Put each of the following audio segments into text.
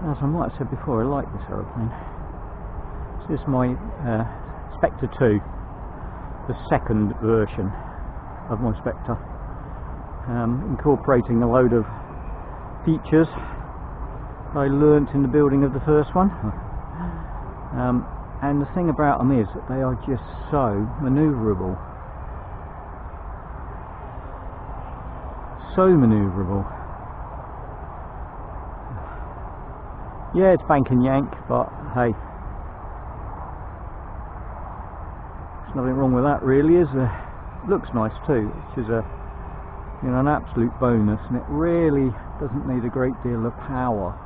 As I might have said before, I like this aeroplane. This is my Spectre 2, the second version of my Spectre, incorporating a load of features I learnt in the building of the first one. And the thing about them is that they are just so manoeuvrable. So manoeuvrable. Yeah, it's bank and yank, but hey, there's nothing wrong with that really, is there? Looks nice too, which is an absolute bonus, and it really doesn't need a great deal of power.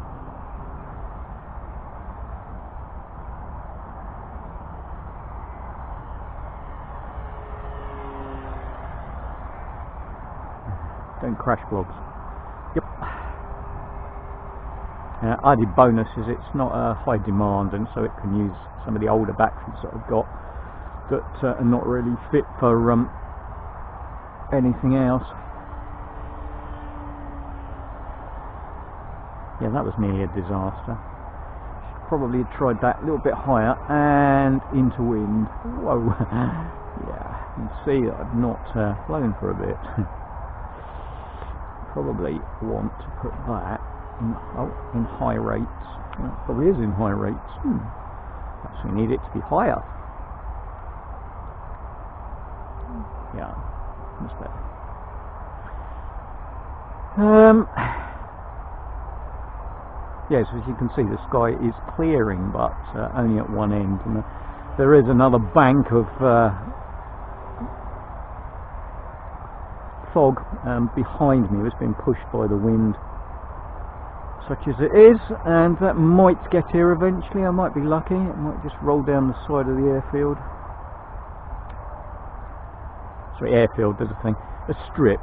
Don't crash blobs. Yep. Added bonus is it's not a high demand, and so it can use some of the older batteries that I've got that are not really fit for anything else. Yeah, that was nearly a disaster. Should probably have tried that a little bit higher and into wind. Whoa. Yeah, you can see that I've not flown for a bit. Probably want to put that in high rates. Well, it probably is in high rates. Perhaps we need it to be higher. Yeah, that's better. Yes, as you can see, the sky is clearing, but only at one end, and there is another bank of fog behind me. It's been pushed by the wind, such as it is, and that might get here eventually. I might be lucky. It might just roll down the side of the airfield. Sorry, airfield, there's a thing. A strip.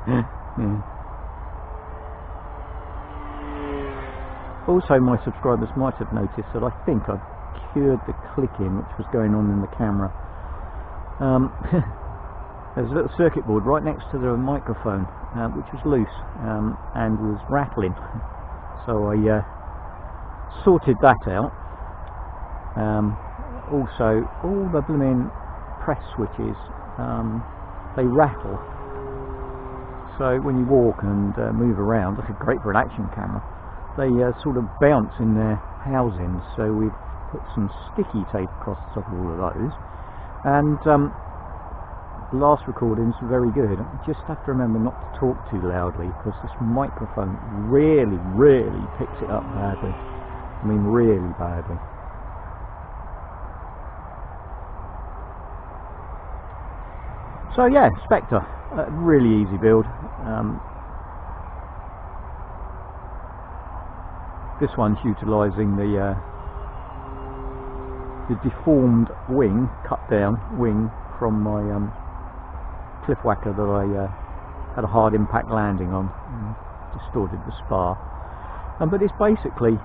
Yeah. Also, my subscribers might have noticed that I think I've cured the clicking which was going on in the camera. There's a little circuit board right next to the microphone, which was loose and was rattling. So I sorted that out. Also, all the blooming press switches, they rattle. So when you walk and move around, this is great for an action camera, they sort of bounce in their housings. So we've put some sticky tape across the top of all of those. And last recordings were very good. I just have to remember not to talk too loudly, because this microphone really picks it up badly. I mean, really badly. So yeah, Spectre, really easy build. This one's utilising the deformed wing, cut down wing from my cliff whacker that I had a hard impact landing on, distorted the spar. But it's basically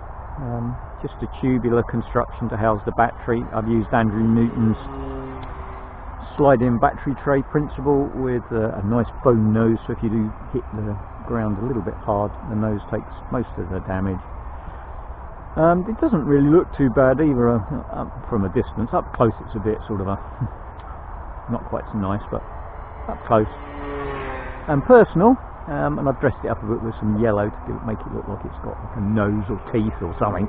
just a tubular construction to house the battery. I've used Andrew Newton's slide-in battery tray principle with a nice bone nose, so if you do hit the ground a little bit hard, the nose takes most of the damage. It doesn't really look too bad either from a distance. Up close it's a bit sort of not quite so nice, but up close and personal. And I've dressed it up a bit with some yellow to make it look like it's got like a nose or teeth or something.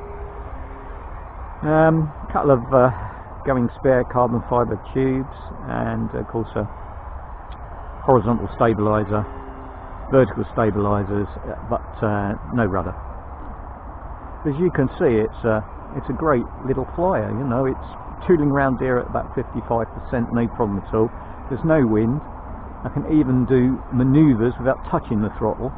A couple of going spare carbon fibre tubes, and of course a horizontal stabiliser, vertical stabilisers, but no rudder. As you can see, it's a great little flyer. You know, it's tooling around here at about 55%, no problem at all. There's no wind. I can even do manoeuvres without touching the throttle.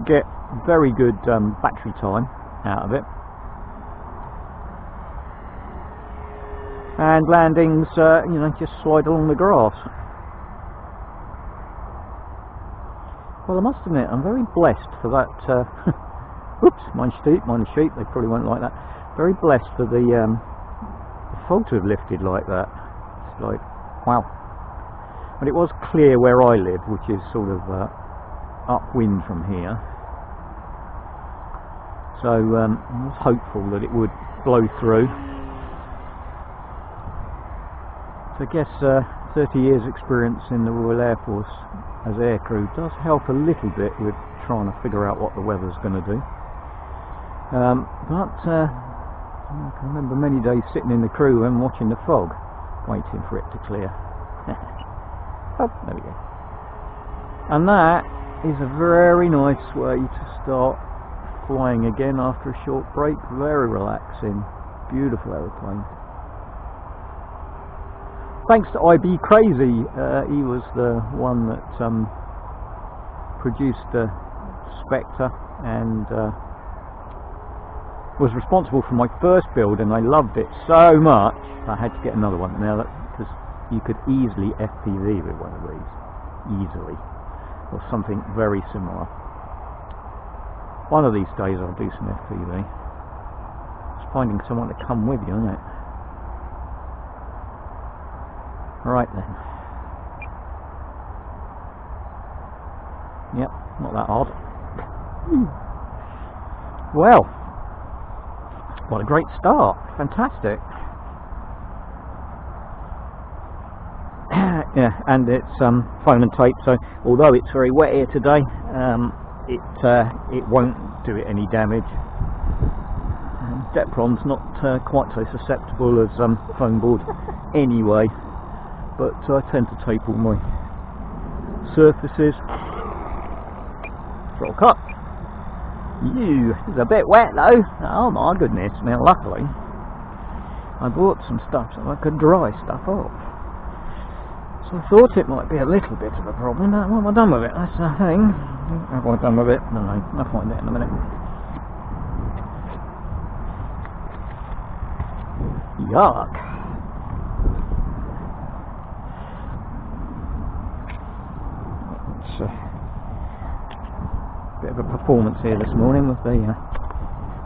Get very good battery time out of it. And landings, you know, just slide along the grass. Well, I must admit, I'm very blessed for that. Whoops, mine's sheep, they probably won't like that. Very blessed for the fog to have lifted like that. It's like, wow. But it was clear where I live, which is sort of upwind from here. so I was hopeful that it would blow through. So I guess 30 years experience in the Royal Air Force as aircrew does help a little bit with trying to figure out what the weather's going to do. But I can remember many days sitting in the crew and watching the fog, waiting for it to clear. Oh, there we go. And that is a very nice way to start flying again after a short break. Very relaxing, beautiful aeroplane. Thanks to IB Crazy, he was the one that produced the Spectre and was responsible for my first build, and I loved it so much I had to get another one. Now, because you could easily FPV with one of these, easily, or something very similar. One of these days I'll do some FPV. It's finding someone to come with you, isn't it? Right then. Yep, not that hard. Well, what a great start. Fantastic. Yeah, and it's foam and tape, so although it's very wet here today, it won't do it any damage. Depron's not quite so susceptible as foam board anyway, but I tend to tape all my surfaces. Throttle cut. It's a bit wet though. Oh my goodness. Now luckily I bought some stuff so I could dry stuff off. So I thought it might be a little bit of a problem, but what have I done with it? That's the thing. What have I done with it? No, I'll find it in a minute. Yuck. It's a bit of a performance here this morning with the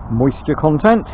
moisture content.